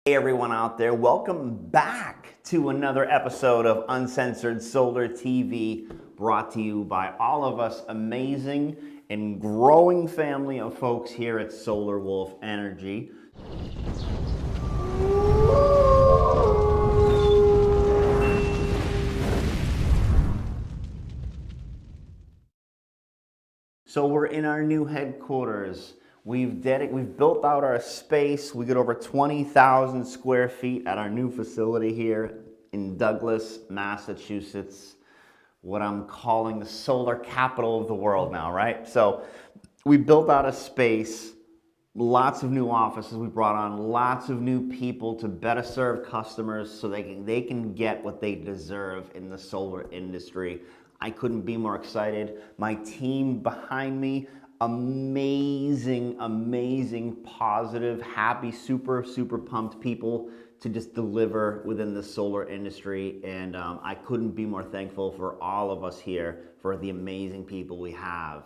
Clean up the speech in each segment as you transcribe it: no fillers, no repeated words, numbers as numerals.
Hey everyone out there, welcome back to another episode of Uncensored Solar TV, brought to you by all of us amazing and growing family of folks here at Solar Wolf Energy. So we're in our new headquarters. We've built out our space. We got over 20,000 square feet at our new facility here in Douglas, Massachusetts. What I'm calling the solar capital of the world now, right? So we built out a space, lots of new offices. We brought on lots of new people to better serve customers so they can get what they deserve in the solar industry. I couldn't be more excited. My team behind me, amazing, positive, happy, super pumped people to just deliver within the solar industry. And I couldn't be more thankful for all of us here, for the amazing people we have.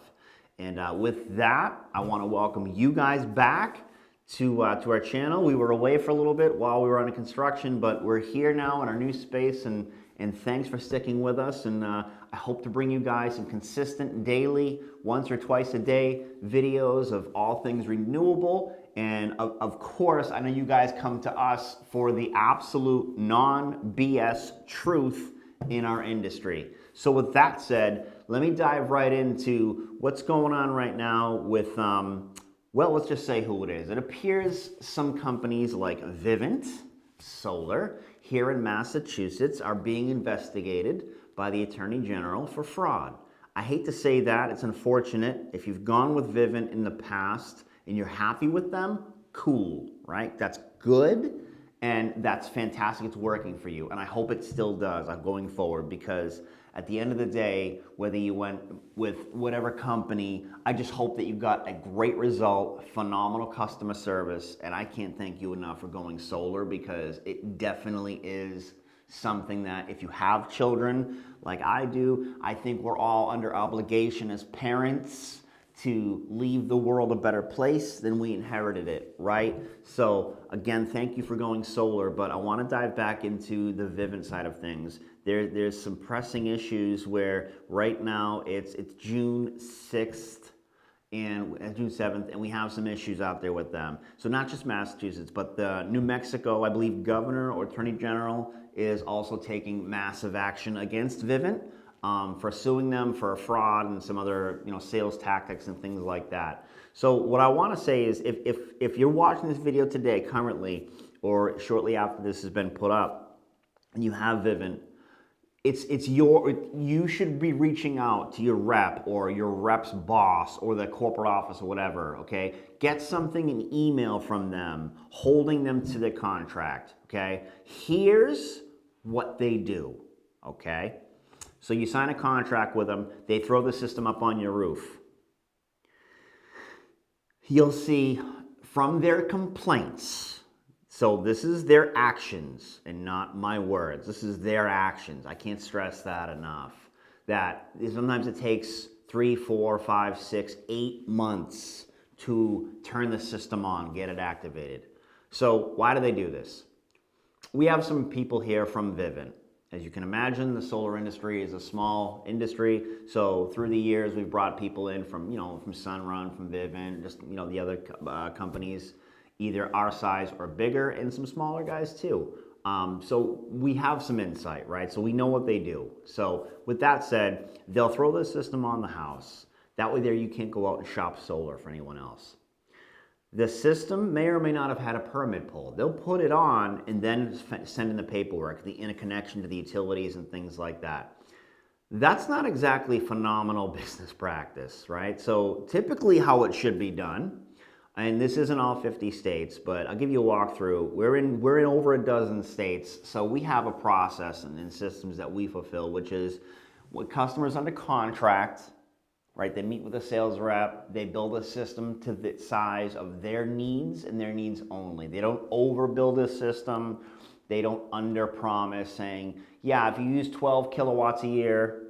And with that, I want to welcome you guys back to our channel. We were away for a little bit while we were under construction, but we're here now in our new space, and thanks for sticking with us. And I hope to bring you guys some consistent daily, once or twice a day, videos of all things renewable. And of course, I know you guys come to us for the absolute non-BS truth in our industry. So with that said, let me dive right into what's going on right now with, well, let's just say who it is. It appears some companies like Vivint Solar here in Massachusetts are being investigated by the Attorney General for fraud. I hate to say that, it's unfortunate. If you've gone with Vivint in the past and you're happy with them, cool, right? That's good and that's fantastic, it's working for you. And I hope it still does going forward, because at the end of the day, whether you went with whatever company, I just hope that you got a great result, phenomenal customer service, and I can't thank you enough for going solar, because it definitely is something that if you have children like I do, I think we're all under obligation as parents to leave the world a better place than we inherited it, right? So again, thank you for going solar, but I want to dive back into the Vivint side of things. There's some pressing issues where right now it's June 6th and June 7th, and we have some issues out there with them. So not just Massachusetts, but the New Mexico, I believe, governor or attorney general is also taking massive action against Vivint for suing them for fraud and some other sales tactics and things like that. So what I want to say is, if you're watching this video today currently or shortly after this has been put up and you have Vivint, you should be reaching out to your rep or your rep's boss or the corporate office or whatever, okay? Get something, an email from them holding them to the contract, okay? Here's what they do, okay? So you sign a contract with them, they throw the system up on your roof. You'll see from their complaints, so this is their actions and not my words. This is their actions. I can't stress that enough. That sometimes it takes 3, 4, 5, 6, 8 months to turn the system on, get it activated. So why do they do this? We have some people here from Vivint. As you can imagine, the solar industry is a small industry. So through the years, we've brought people in from, from Sunrun, from Vivint, just, the other companies, either our size or bigger, and some smaller guys too. So we have some insight, right? So we know what they do. So with that said, they'll throw the system on the house. That way there you can't go out and shop solar for anyone else. The system may or may not have had a permit pulled. They'll put it on and then send in the paperwork, the interconnection to the utilities and things like that. That's not exactly phenomenal business practice, right? So typically how it should be done, and this isn't all 50 states, but I'll give you a walkthrough. We're in over a dozen states, so we have a process and systems that we fulfill, which is with customers under contract, right? They meet with a sales rep, they build a system to the size of their needs and their needs only. They don't overbuild a system. They don't under promise saying, yeah, if you use 12 kilowatts a year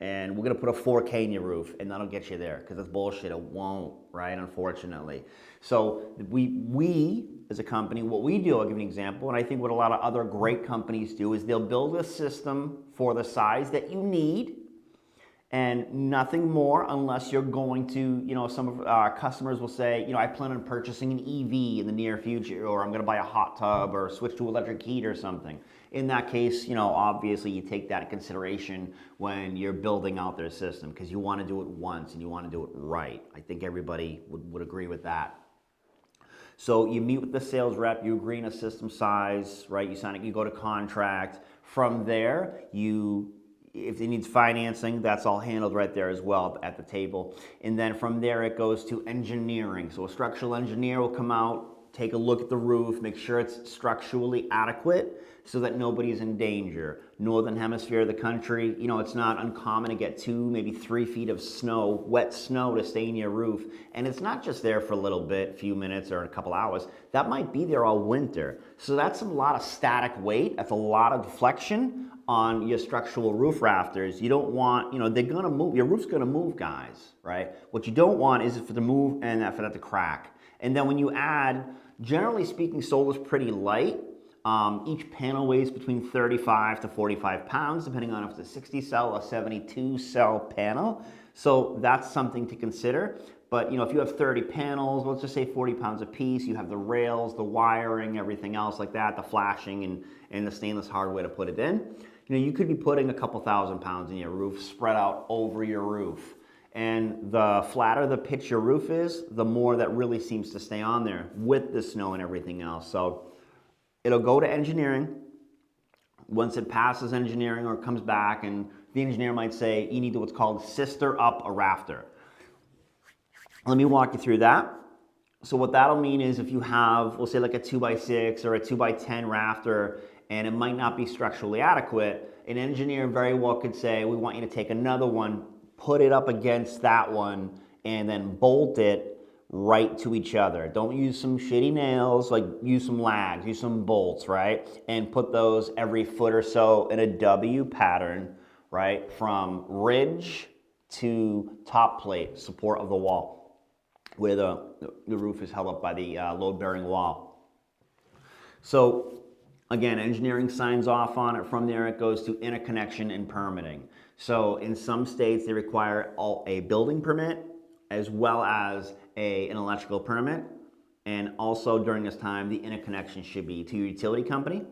and we're gonna put a 4K in your roof, and that'll get you there, because that's bullshit. It won't, right? Unfortunately. So we as a company, what we do, I'll give you an example, and I think what a lot of other great companies do is they'll build a system for the size that you need, and nothing more, unless you're going to, some of our customers will say, I plan on purchasing an EV in the near future, or I'm going to buy a hot tub or switch to electric heat or something. In that case, obviously you take that in consideration when you're building out their system, because you want to do it once and you want to do it right. I think everybody would agree with that. So you meet with the sales rep, you agree on a system size, right? You sign it, you go to contract. From there, if it needs financing, that's all handled right there as well at the table. And then from there, it goes to engineering. So a structural engineer will come out, take a look at the roof, make sure it's structurally adequate so that nobody's in danger. Northern hemisphere of the country, it's not uncommon to get 2, maybe 3 feet of snow, wet snow, to stay in your roof. And it's not just there for a little bit, a few minutes or a couple hours. That might be there all winter. So that's a lot of static weight. That's a lot of deflection on your structural roof rafters. You don't want, they're gonna move, your roof's gonna move, guys, right? What you don't want is for it to move and for that to crack. And then when you add, generally speaking, solar's pretty light. Each panel weighs between 35 to 45 pounds, depending on if it's a 60 cell or 72 cell panel. So that's something to consider. But if you have 30 panels, let's just say 40 pounds a piece, you have the rails, the wiring, everything else like that, the flashing and the stainless hardware to put it in. You could be putting a couple thousand pounds in your roof spread out over your roof. And the flatter the pitch your roof is, the more that really seems to stay on there with the snow and everything else. So it'll go to engineering. Once it passes engineering or comes back, and the engineer might say, you need to what's called sister up a rafter. Let me walk you through that. So what that'll mean is if you have, we'll say like a 2x6 or a 2x10 rafter, and it might not be structurally adequate, an engineer very well could say, we want you to take another one, put it up against that one, and then bolt it right to each other. Don't use some shitty nails, like use some lags, use some bolts, right? And put those every foot or so in a W pattern, right? From ridge to top plate, support of the wall, where the roof is held up by the load-bearing wall. So again, engineering signs off on it. From there, it goes to interconnection and permitting. So in some states, they require a building permit as well as an electrical permit. And also during this time, the interconnection should be to your utility company.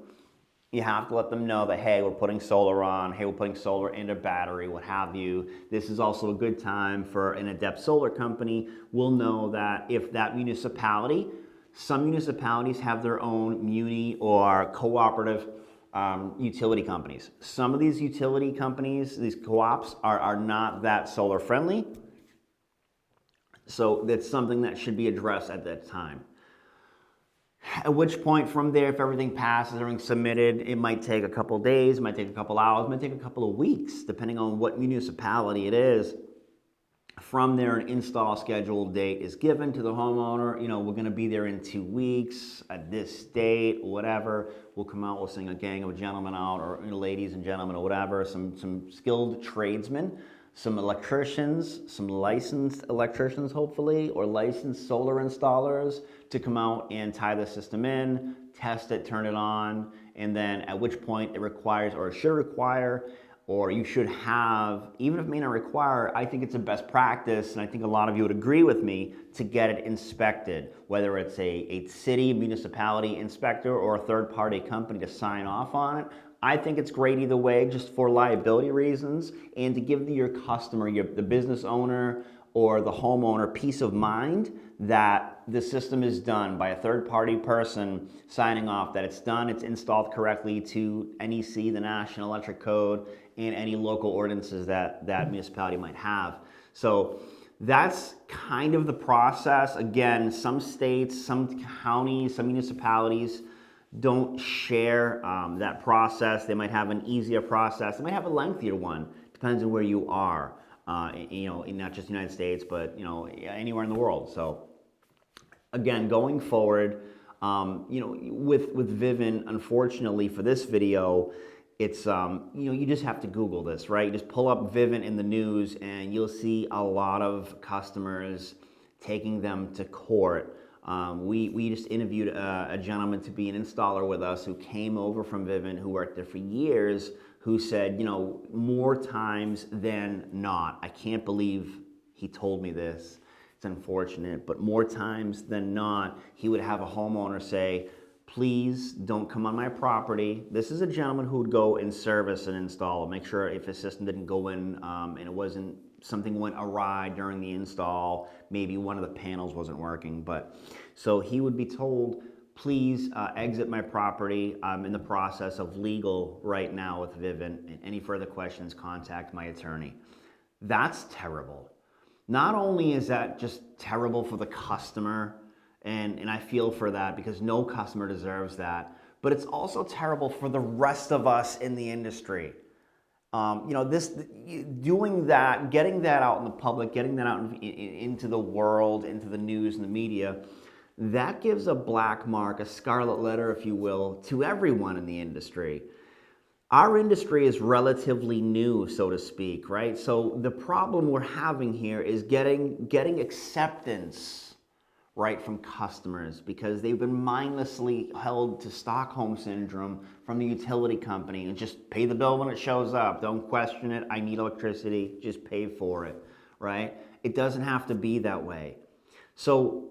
You have to let them know that, hey, we're putting solar on, hey, we're putting solar into battery, what have you. This is also a good time for an adept solar company. We'll know that if that municipality, some municipalities have their own muni or cooperative utility companies. Some of these utility companies, these co-ops, are not that solar friendly. So that's something that should be addressed at that time. At which point from there, if everything passes, everything's submitted, it might take a couple days, it might take a couple hours, it might take a couple of weeks, depending on what municipality it is. From there, an install schedule date is given to the homeowner. We're going to be there in 2 weeks at this date, whatever. We'll come out, we'll sing a gang of gentlemen out, or ladies and gentlemen, or whatever, some skilled tradesmen, some electricians, some licensed electricians, hopefully, or licensed solar installers to come out and tie the system in, test it, turn it on, and then at which point it requires, or it should require, or you should have, even if it may not require, I think it's a best practice, and I think a lot of you would agree with me, to get it inspected, whether it's a city, municipality inspector, or a third-party company to sign off on it. I think it's great either way, just for liability reasons, and to give your customer, the business owner or the homeowner, peace of mind that the system is done by a third-party person signing off that it's done, it's installed correctly to NEC, the National Electric Code, and any local ordinances that that municipality might have. So that's kind of the process. Again, some states, some counties, some municipalities don't share that process. They might have an easier process. They might have a lengthier one. Depends on where you are, in not just the United States, but anywhere in the world. So again, going forward, with Vivint, unfortunately for this video, It's, you just have to Google this, right? You just pull up Vivint in the news and you'll see a lot of customers taking them to court. We just interviewed a gentleman to be an installer with us who came over from Vivint, who worked there for years, who said, more times than not, I can't believe he told me this, it's unfortunate, but more times than not, he would have a homeowner say, please don't come on my property. This is a gentleman who would go and service and install, make sure if his system didn't go in and it wasn't, something went awry during the install, maybe one of the panels wasn't working. But so he would be told, please exit my property. I'm in the process of legal right now with Vivint. And any further questions, contact my attorney. That's terrible. Not only is that just terrible for the customer, and I feel for that because no customer deserves that, but it's also terrible for the rest of us in the industry. Doing that, getting that out in the public, getting that out into the world, into the news and the media, that gives a black mark, a scarlet letter, if you will, to everyone in the industry. Our industry is relatively new, so to speak, right? So the problem we're having here is getting acceptance, right, from customers, because they've been mindlessly held to Stockholm Syndrome from the utility company and just pay the bill when it shows up. Don't question it. I need electricity. Just pay for it, right? It doesn't have to be that way. So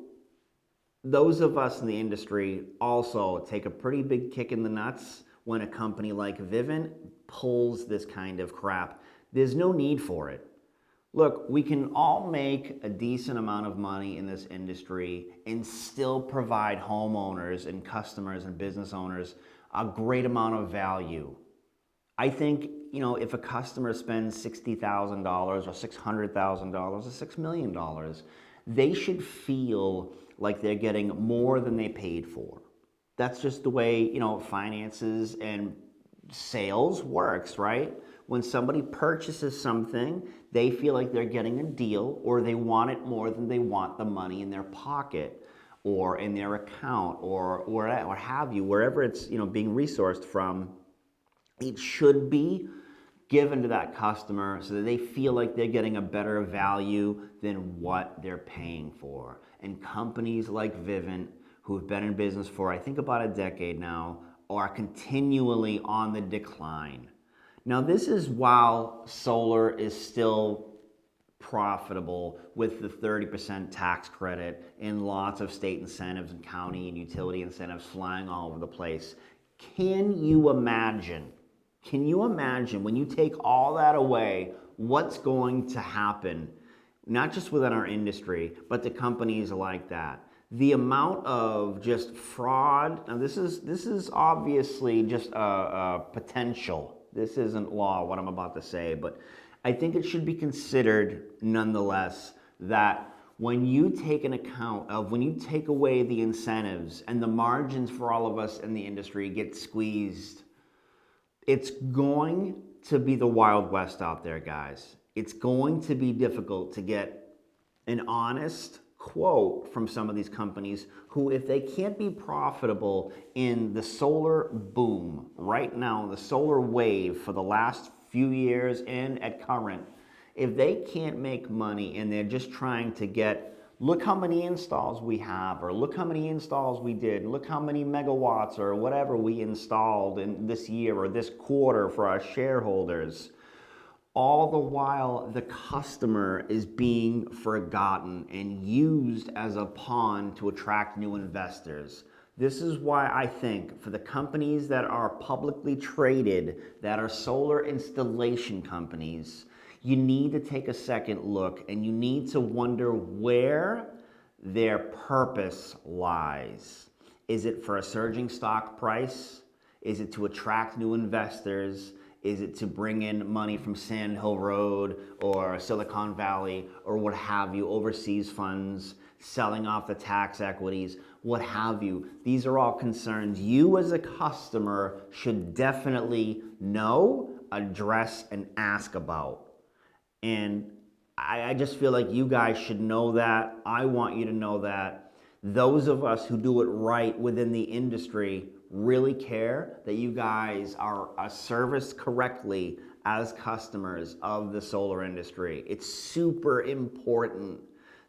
those of us in the industry also take a pretty big kick in the nuts when a company like Vivint pulls this kind of crap. There's no need for it. Look, we can all make a decent amount of money in this industry and still provide homeowners and customers and business owners a great amount of value. I think, if a customer spends $60,000 or $600,000 or $6 million, they should feel like they're getting more than they paid for. That's just the way, finances and sales works, right? When somebody purchases something, they feel like they're getting a deal, or they want it more than they want the money in their pocket or in their account or have you, wherever it's being resourced from. It should be given to that customer so that they feel like they're getting a better value than what they're paying for. And companies like Vivint, who have been in business for I think about a decade now, are continually on the decline. Now, this is while solar is still profitable with the 30% tax credit and lots of state incentives and county and utility incentives flying all over the place. Can you imagine when you take all that away, what's going to happen, not just within our industry, but to companies like that? The amount of just fraud, now this is obviously just a potential. This isn't law, what I'm about to say, but I think it should be considered nonetheless that when you take when you take away the incentives and the margins for all of us in the industry get squeezed, it's going to be the Wild West out there, guys. It's going to be difficult to get an honest quote from some of these companies who, if they can't be profitable in the solar boom right now, the solar wave for the last few years and at current, if they can't make money and they're just trying to get, look how many installs we have, or look how many installs we did, look how many megawatts or whatever we installed in this year or this quarter for our shareholders, all the while the customer is being forgotten and used as a pawn to attract new investors. This is why I think for the companies that are publicly traded, that are solar installation companies, you need to take a second look and you need to wonder where their purpose lies. Is it for a surging stock price? Is it to attract new investors? Is it to bring in money from Sand Hill Road or Silicon Valley or what have you, overseas funds, selling off the tax equities, what have you? These are all concerns you as a customer should definitely know, address, and ask about. And I just feel like you guys should know that. I want you to know that. Those of us who do it right within the industry really care that you guys are serviced correctly as customers of the solar industry. It's super important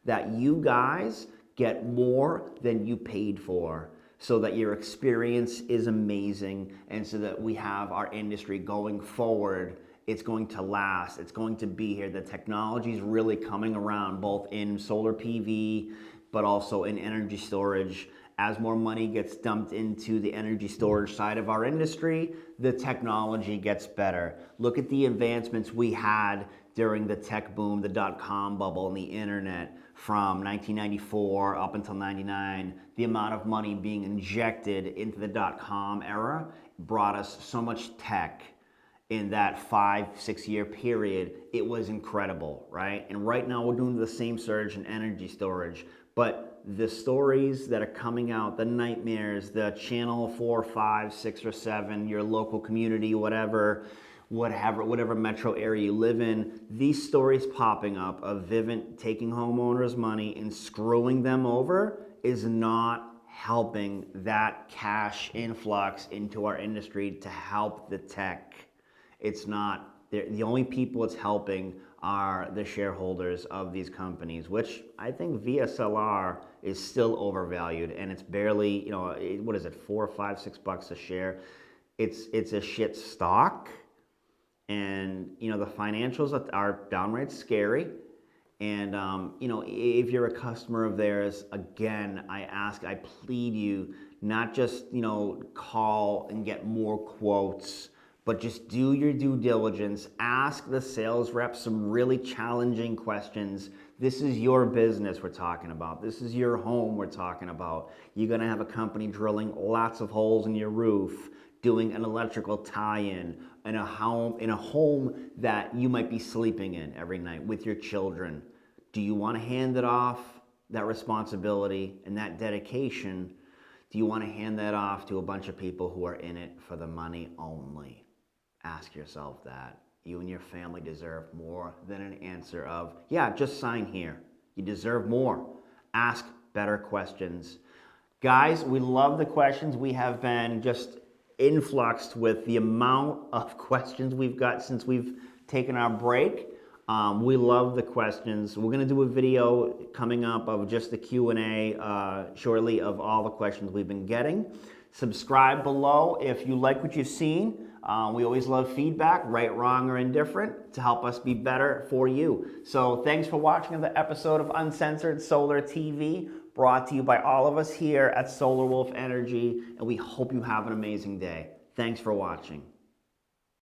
that you guys get more than you paid for, so that your experience is amazing, and so that we have our industry going forward. It's going to last, it's going to be here. The technology is really coming around, both in solar PV, but also in energy storage. As more money gets dumped into the energy storage side of our industry, the technology gets better. Look at the advancements we had during the tech boom, the dot-com bubble, and the internet from 1994 up until 99. The amount of money being injected into the dot-com era brought us so much tech in that 5-6 year period. It was incredible, right? And right now we're doing the same surge in energy storage. But the stories that are coming out, the nightmares, the channel 4, 5, 6, or 7, your local community, whatever metro area you live in, these stories popping up of Vivint taking homeowners' money and screwing them over is not helping that cash influx into our industry to help the tech. It's not. The only people it's helping are the shareholders of these companies, which I think VSLR is still overvalued, and it's barely, you know, what is it, $4, $5, $6 a share? It's a shit stock, and you know the financials are downright scary. And you know, if you're a customer of theirs, again, I plead you, not just, you know, call and get more quotes, but just do your due diligence. Ask the sales rep some really challenging questions. This is your business we're talking about. This is your home we're talking about. You're gonna have a company drilling lots of holes in your roof, doing an electrical tie-in in a home that you might be sleeping in every night with your children. Do you want to hand it off, that responsibility and that dedication? Do you want to hand that off to a bunch of people who are in it for the money only? Ask yourself that. You and your family deserve more than an answer of, yeah, just sign here. You deserve more. Ask better questions. Guys, we love the questions. We have been just influxed with the amount of questions we've got since we've taken our break. We love the questions. We're going to do a video coming up of just the Q&A shortly of all the questions we've been getting. Subscribe below if you like what you've seen. We always love feedback, right, wrong, or indifferent, to help us be better for you. So thanks for watching another episode of Uncensored Solar TV, brought to you by all of us here at Solar Wolf Energy, and we hope you have an amazing day. Thanks for watching.